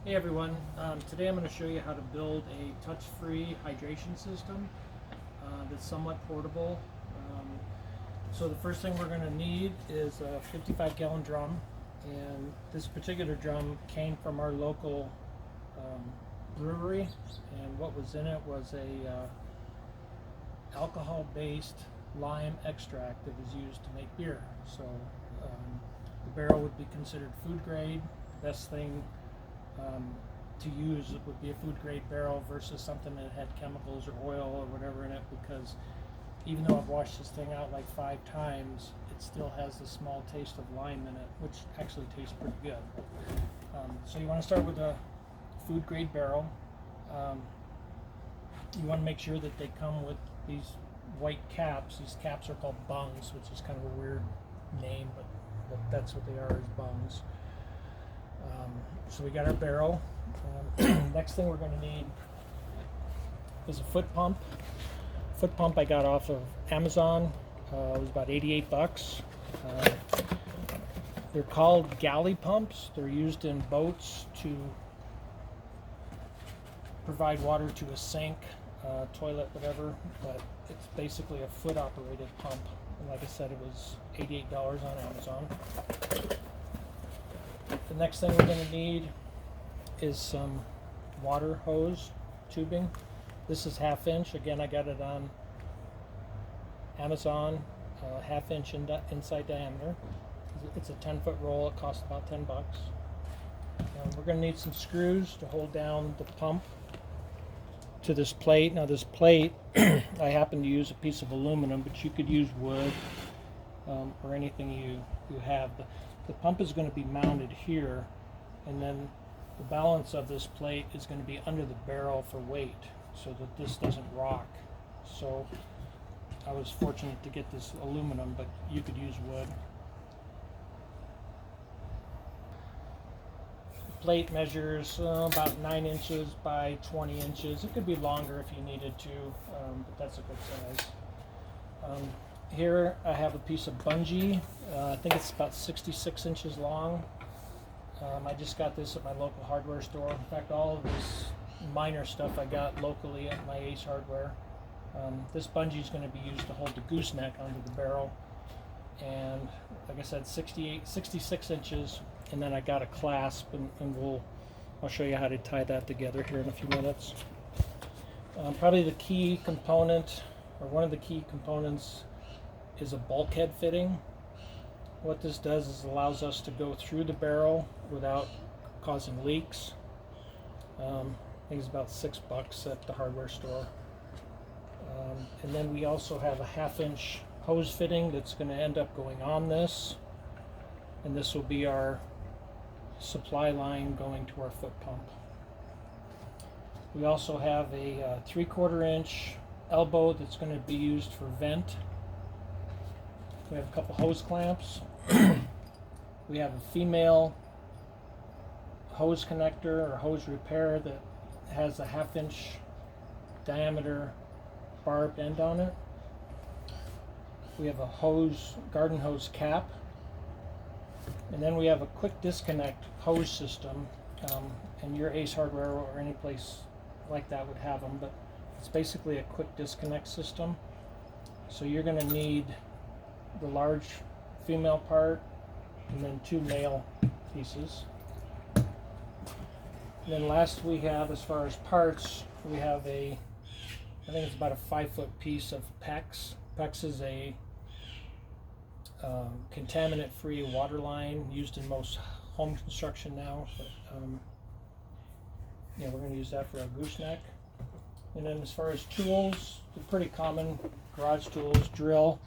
Hey everyone, today I'm going to show you how to build a touch-free hydration system that's somewhat portable. So the first thing we're going to need is a 55-gallon drum, and this particular drum came from our local brewery, and what was in it was a alcohol-based lime extract that was used to make beer. So the barrel would be considered food grade. The best thing to use would be a food grade barrel versus something that had chemicals or oil or whatever in it, because even though I've washed this thing out like 5 times, it still has a small taste of lime in it, which actually tastes pretty good. So you want to start with a food grade barrel. You want to make sure that they come with these white caps. These caps are called bungs, which is kind of a weird name, but that's what they are, is bungs. So we got our barrel. Next thing we're going to need is a foot pump. Foot pump I got off of Amazon. It was about 88 bucks. They're called galley pumps. They're used in boats to provide water to a sink, toilet, whatever, but it's basically a foot operated pump. And like I said, it was $88 on Amazon. The next thing we're going to need is some water hose tubing. This is 1/2 inch. Again, I got it on Amazon, 1/2 inch inside diameter. It's a 10-foot roll. It costs about 10 bucks. We're going to need some screws to hold down the pump to this plate. Now this plate, I happen to use a piece of aluminum, but you could use wood or anything you have. The pump is going to be mounted here, and then the balance of this plate is going to be under the barrel for weight, so that this doesn't rock. So I was fortunate to get this aluminum, but you could use wood. The plate measures about 9 inches by 20 inches. It could be longer if you needed to, but that's a good size. Here I have a piece of bungee. I think it's about 66 inches long. I just got this at my local hardware store. In fact, all of this minor stuff I got locally at my Ace Hardware. This bungee is going to be used to hold the gooseneck onto the barrel. And like I said, 66 inches. And then I got a clasp, and I'll show you how to tie that together here in a few minutes. Probably the key component, or one of the key components, is a bulkhead fitting. What this does is allows us to go through the barrel without causing leaks. I think it's about $6 at the hardware store. And then we also have a 1/2 inch hose fitting that's going to end up going on this, and this will be our supply line going to our foot pump. We also have a 3/4 inch elbow that's going to be used for vent. We have a couple hose clamps. We have a female hose connector or hose repair that has a 1/2 inch diameter barbed end on it. We have a garden hose cap. And then we have a quick disconnect hose system. And your Ace Hardware or any place like that would have them, but it's basically a quick disconnect system. So you're going to need the large female part and then 2 male pieces. And then last we have, as far as parts, we have I think it's about a 5-foot piece of PEX. PEX is a contaminant-free water line used in most home construction now. But, we're going to use that for our gooseneck. And then as far as tools, they're pretty common garage tools: drill,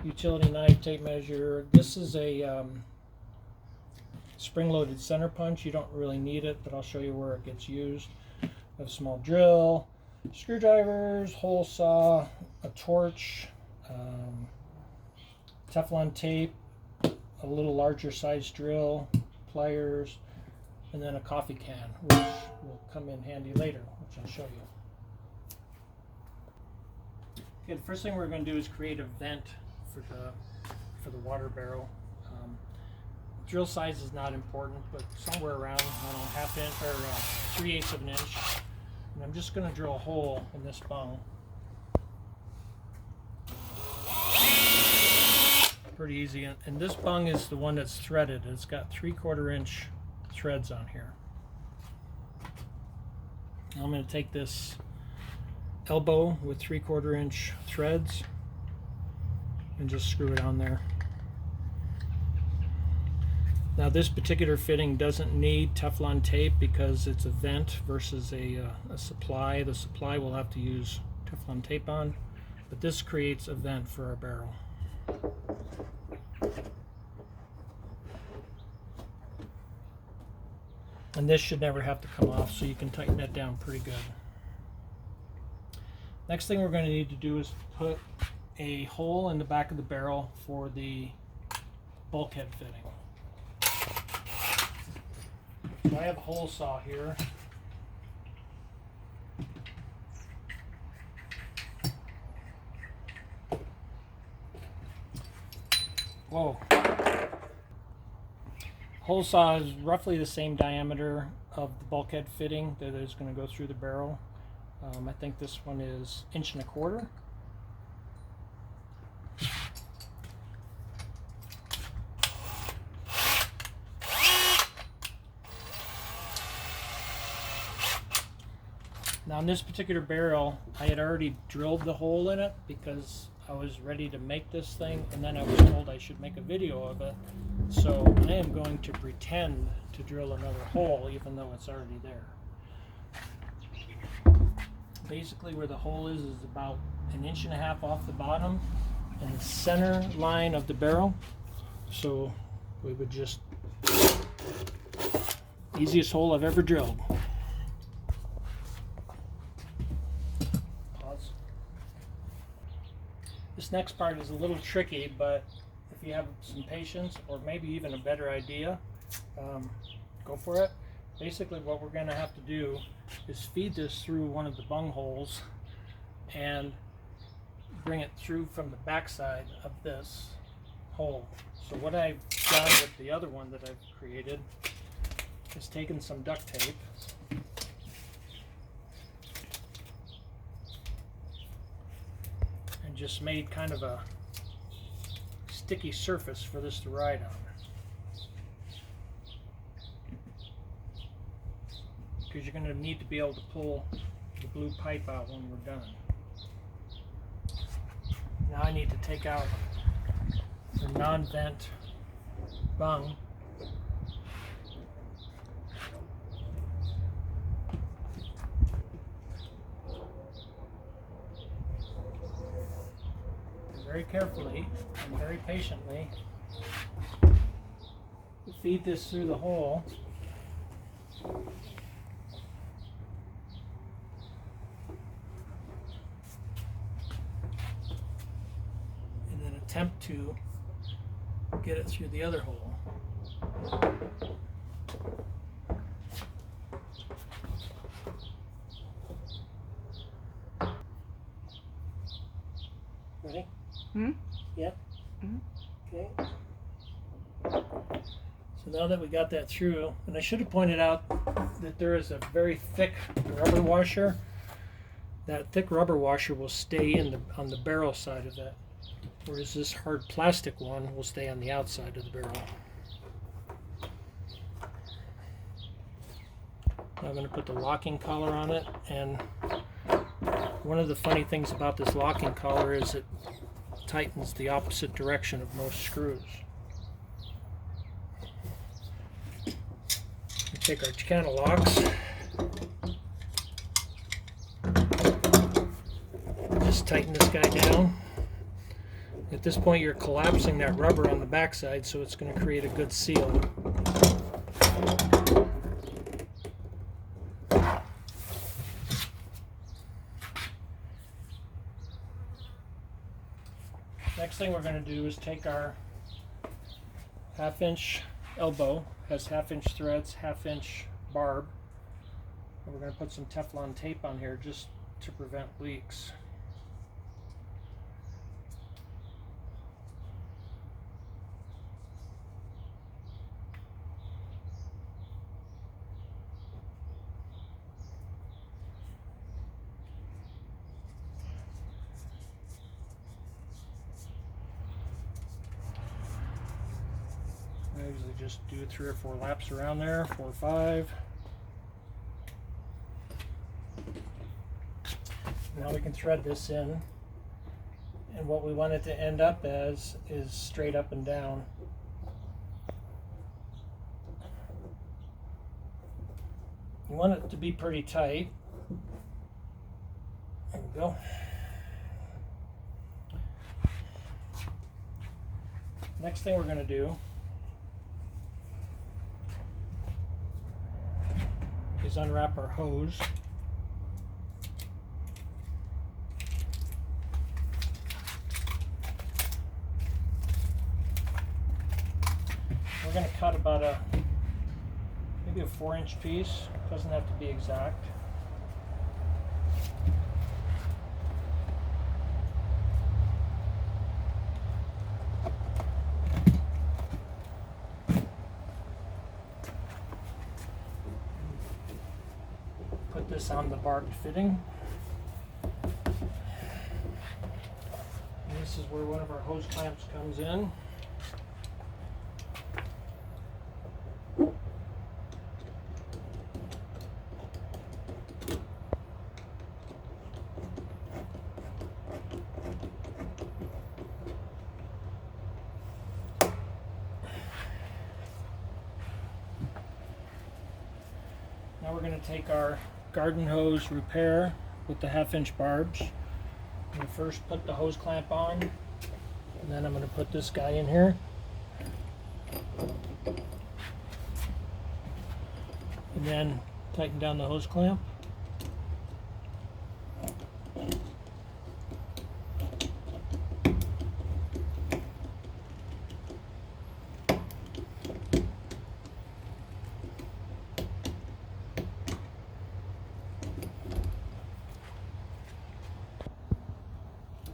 utility knife, tape measure. This is a spring-loaded center punch. You don't really need it, but I'll show you where it gets used. A small drill, screwdrivers, hole saw, a torch, Teflon tape, a little larger size drill, pliers, and then a coffee can, which will come in handy later, which I'll show you. Okay, the first thing we're going to do is create a vent for the water barrel. drill size is not important, but somewhere around, I don't know, half inch or 3/8 of an inch. And I'm just going to drill a hole in this bung. Pretty easy, and this bung is the one that's threaded. It's got 3/4 inch threads on here. I'm going to take this elbow with 3/4 inch threads and just screw it on there. Now this particular fitting doesn't need Teflon tape because it's a vent versus a supply. The supply will have to use Teflon tape on, but this creates a vent for our barrel. And this should never have to come off, so you can tighten that down pretty good. Next thing we're going to need to do is put a hole in the back of the barrel for the bulkhead fitting. So I have a hole saw here. Whoa. Hole saw is roughly the same diameter of the bulkhead fitting that is going to go through the barrel. I think this one is 1.25 inches. Now in this particular barrel, I had already drilled the hole in it because I was ready to make this thing, and then I was told I should make a video of it. So I am going to pretend to drill another hole even though it's already there. Basically where the hole is about 1.5 inches off the bottom and the center line of the barrel. So we would just, easiest hole I've ever drilled. Pause. This next part is a little tricky, but if you have some patience or maybe even a better idea, go for it. Basically what we're going to have to do is feed this through one of the bung holes and bring it through from the backside of this hole. So what I've done with the other one that I've created is taken some duct tape and just made kind of a sticky surface for this to ride on. Because you're going to need to be able to pull the blue pipe out when we're done. Now I need to take out the non-vent bung. Very carefully and very patiently feed this through the hole. Attempt to get it through the other hole. Ready? Hmm? Yep. Hmm? Okay. So now that we got that through, and I should have pointed out that there is a very thick rubber washer. That thick rubber washer will stay on the barrel side of that, whereas this hard plastic one will stay on the outside of the barrel. Now I'm going to put the locking collar on it, and one of the funny things about this locking collar is it tightens the opposite direction of most screws. We take our channel locks, just tighten this guy down. At this point you're collapsing that rubber on the backside, so it's going to create a good seal. Next thing we're going to do is take our 1/2 inch elbow, has 1/2 inch threads, 1/2 inch barb, and we're going to put some Teflon tape on here just to prevent leaks. usually just do 3 or 4 laps around there, 4 or 5. Now we can thread this in, and what we want it to end up as is straight up and down. You want it to be pretty tight. There we go. Next thing we're going to do is unwrap our hose. We're going to cut about maybe a 4-inch piece. Doesn't have to be exact. Put this on the barbed fitting. And this is where one of our hose clamps comes in. Now we're going to take our garden hose repair with the 1/2-inch barbs. I'm going to first put the hose clamp on, and then I'm going to put this guy in here. And then tighten down the hose clamp.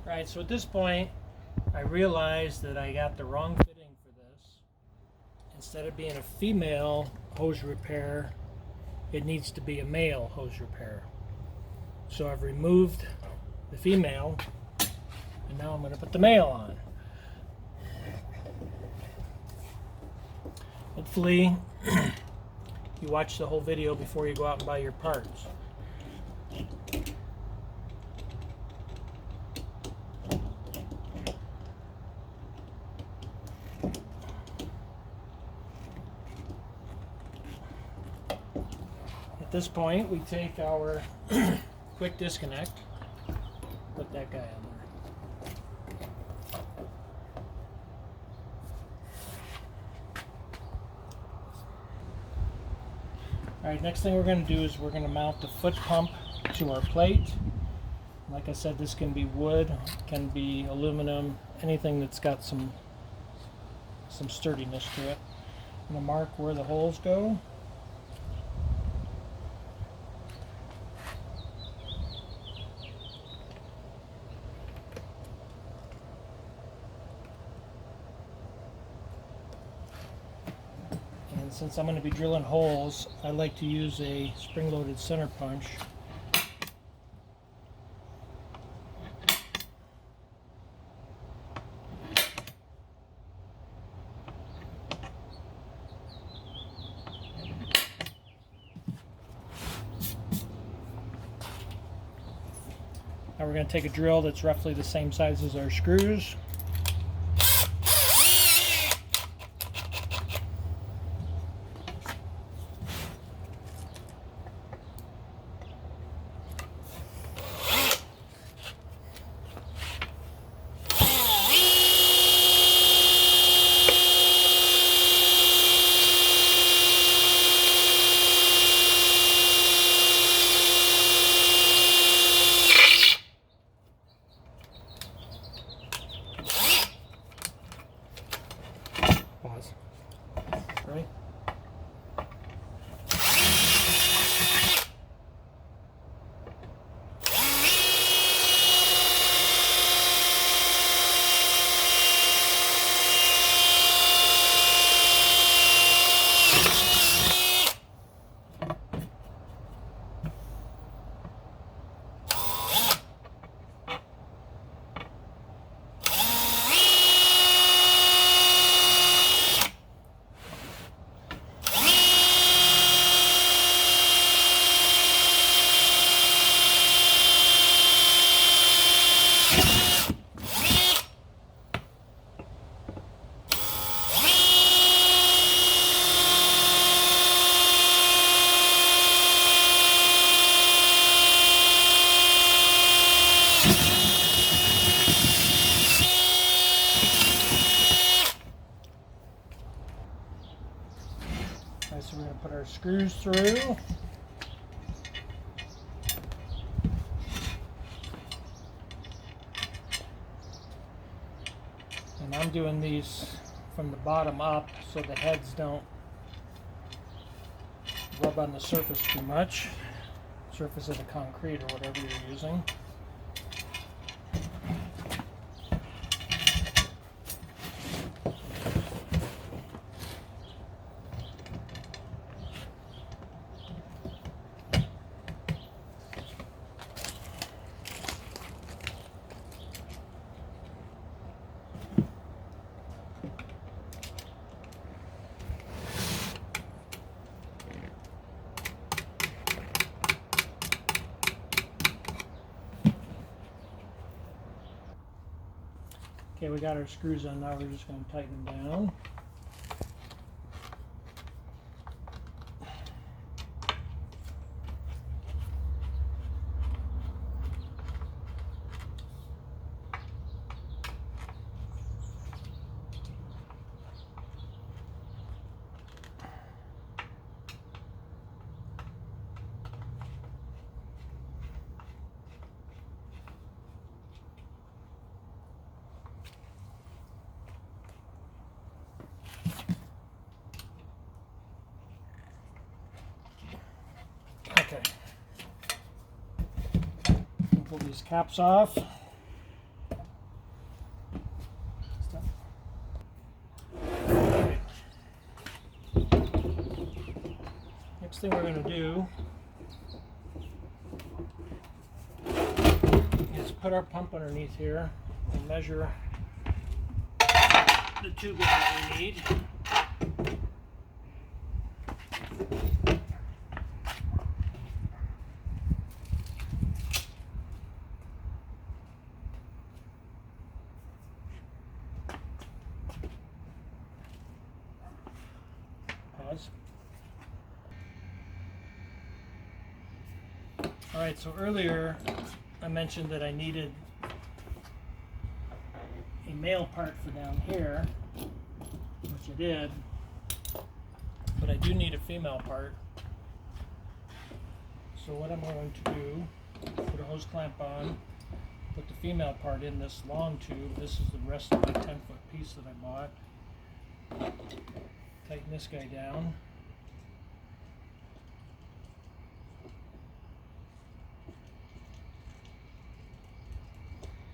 Right, so at this point, I realized that I got the wrong fitting for this. Instead of being a female hose repair, it needs to be a male hose repair. So I've removed the female, and now I'm going to put the male on. Hopefully, you watch the whole video before you go out and buy your parts. At this point, we take our quick disconnect, put that guy on there. Alright, next thing we're going to do is we're going to mount the foot pump to our plate. Like I said, this can be wood, can be aluminum, anything that's got some sturdiness to it. I'm going to mark where the holes go. Since I'm going to be drilling holes, I like to use a spring-loaded center punch. Now we're going to take a drill that's roughly the same size as our screws. Alright, so we're going to put our screws through. And I'm doing these from the bottom up so the heads don't rub on the surface too much. Surface of the concrete or whatever you're using. Okay, we got our screws on, now we're just going to tighten them down. Okay. Pull these caps off. Okay. Next thing we're going to do is put our pump underneath here and measure the tubing that we need. Alright, so earlier I mentioned that I needed a male part for down here, which I did, but I do need a female part. So what I'm going to do, put a hose clamp on, put the female part in this long tube. This is the rest of my 10-foot piece that I bought. Tighten this guy down.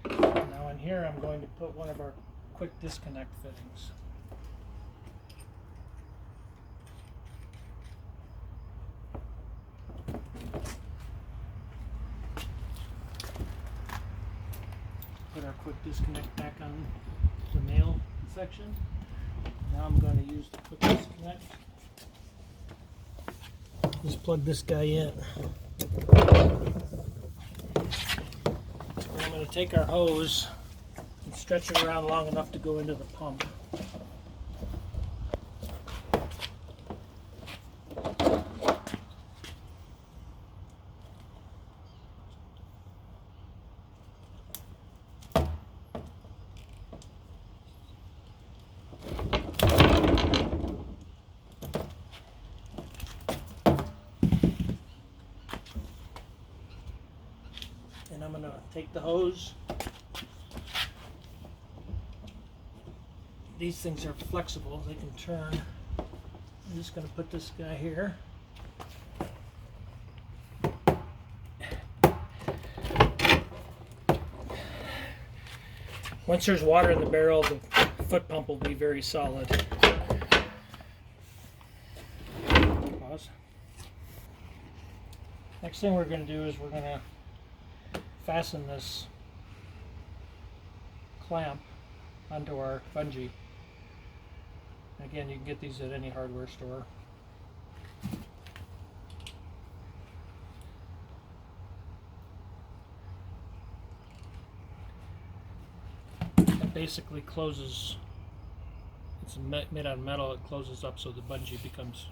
Now in here I'm going to put one of our quick disconnect fittings. Put our quick disconnect back on the male section. Now I'm going to use the quick disconnect. Just plug this guy in. And I'm going to take our hose and stretch it around long enough to go into the pump. And I'm going to take the hose. These things are flexible, they can turn. I'm just going to put this guy here. Once there's water in the barrel, the foot pump will be very solid. Pause. Next thing we're going to do is we're going to fasten this clamp onto our bungee. Again, you can get these at any hardware store. It basically closes, it's made out of metal, it closes up so the bungee becomes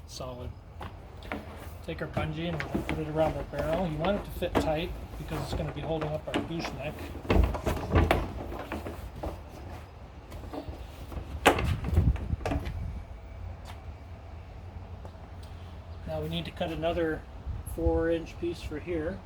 solid. Take our bungee and we're going to put it around our barrel. You want it to fit tight because it's going to be holding up our gooseneck. Now we need to cut another 4-inch piece for here.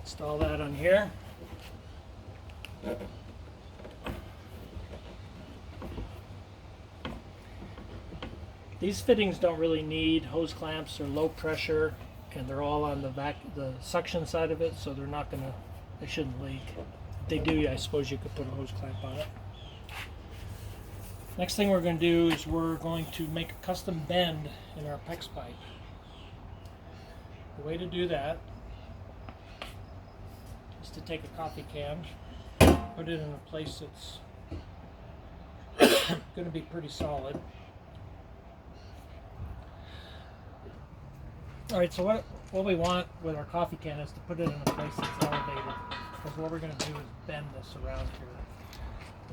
Install that on here. These fittings don't really need hose clamps or low pressure, and they're all on the suction side of it, so they shouldn't leak. If they do, I suppose you could put a hose clamp on it. Next thing we're going to do is we're going to make a custom bend in our PEX pipe. The way to do that is to take a coffee can, put it in a place that's going to be pretty solid. Alright, so what we want with our coffee can is to put it in a place that's elevated, because what we're going to do is bend this around here.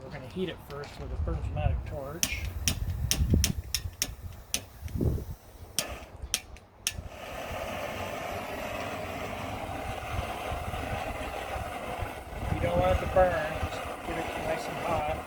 We're going to heat it first with a Bernzomatic torch. You don't want it to burn, just get it nice and hot.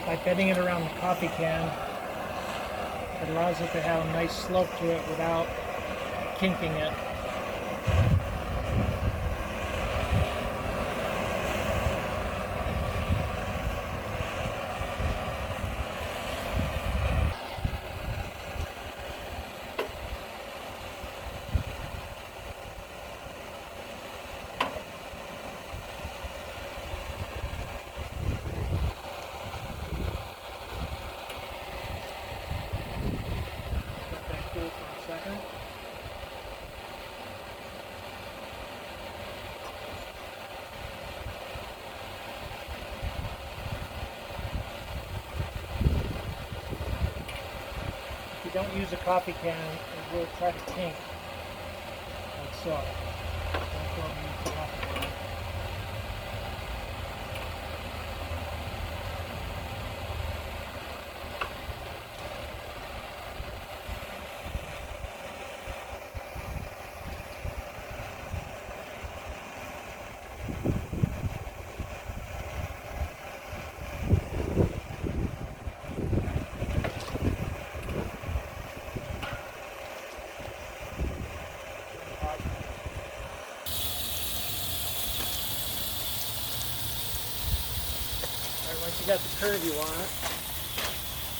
By bending it around the coffee can, it allows it to have a nice slope to it without kinking it. Second. If you don't use a coffee can, it will try to kink, like so. Don't use the coffee can. Once you got the curve you want,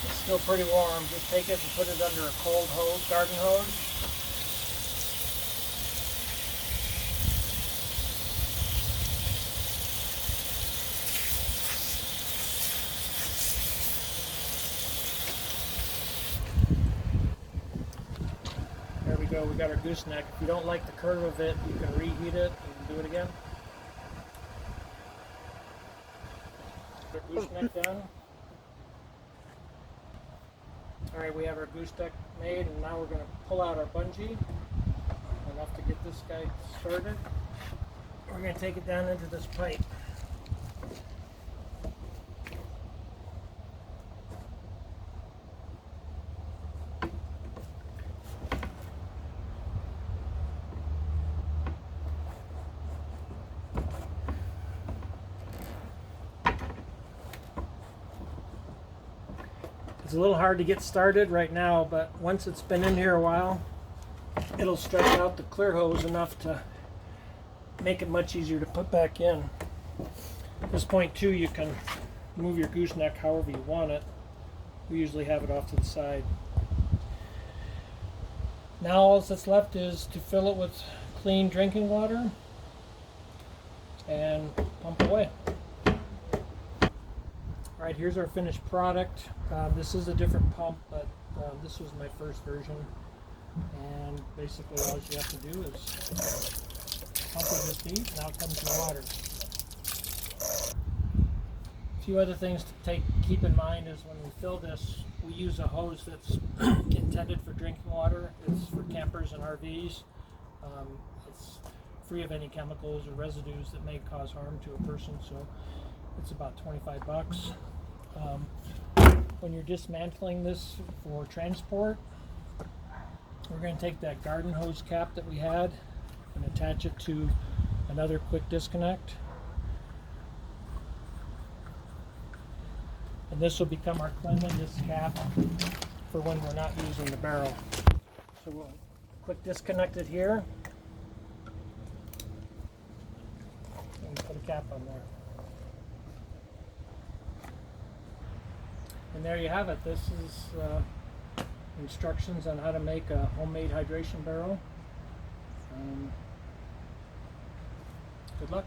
it's still pretty warm. Just take it and put it under a cold hose, garden hose. There we go, we got our gooseneck. If you don't like the curve of it, you can reheat it and do it again. Gooseneck done. Alright, we have our gooseneck made, and now we're going to pull out our bungee enough to get this guy started. We're going to take it down into this pipe. It's a little hard to get started right now, but once it's been in here a while, it'll stretch out the clear hose enough to make it much easier to put back in. At this point too, you can move your gooseneck however you want it. We usually have it off to the side. Now all that's left is to fill it with clean drinking water and pump away. Alright, here's our finished product. This is a different pump, but this was my first version. And basically all you have to do is pump it this deep, and out comes your water. A few other things to keep in mind is when we fill this, we use a hose that's intended for drinking water. It's for campers and RVs. It's free of any chemicals or residues that may cause harm to a person, so it's about 25 bucks. When you're dismantling this for transport, we're going to take that garden hose cap that we had and attach it to another quick disconnect. And this will become our cleanliness cap for when we're not using the barrel. So we'll quick disconnect it here and put a cap on there. And there you have it. This is instructions on how to make a homemade hydration barrel. Good luck.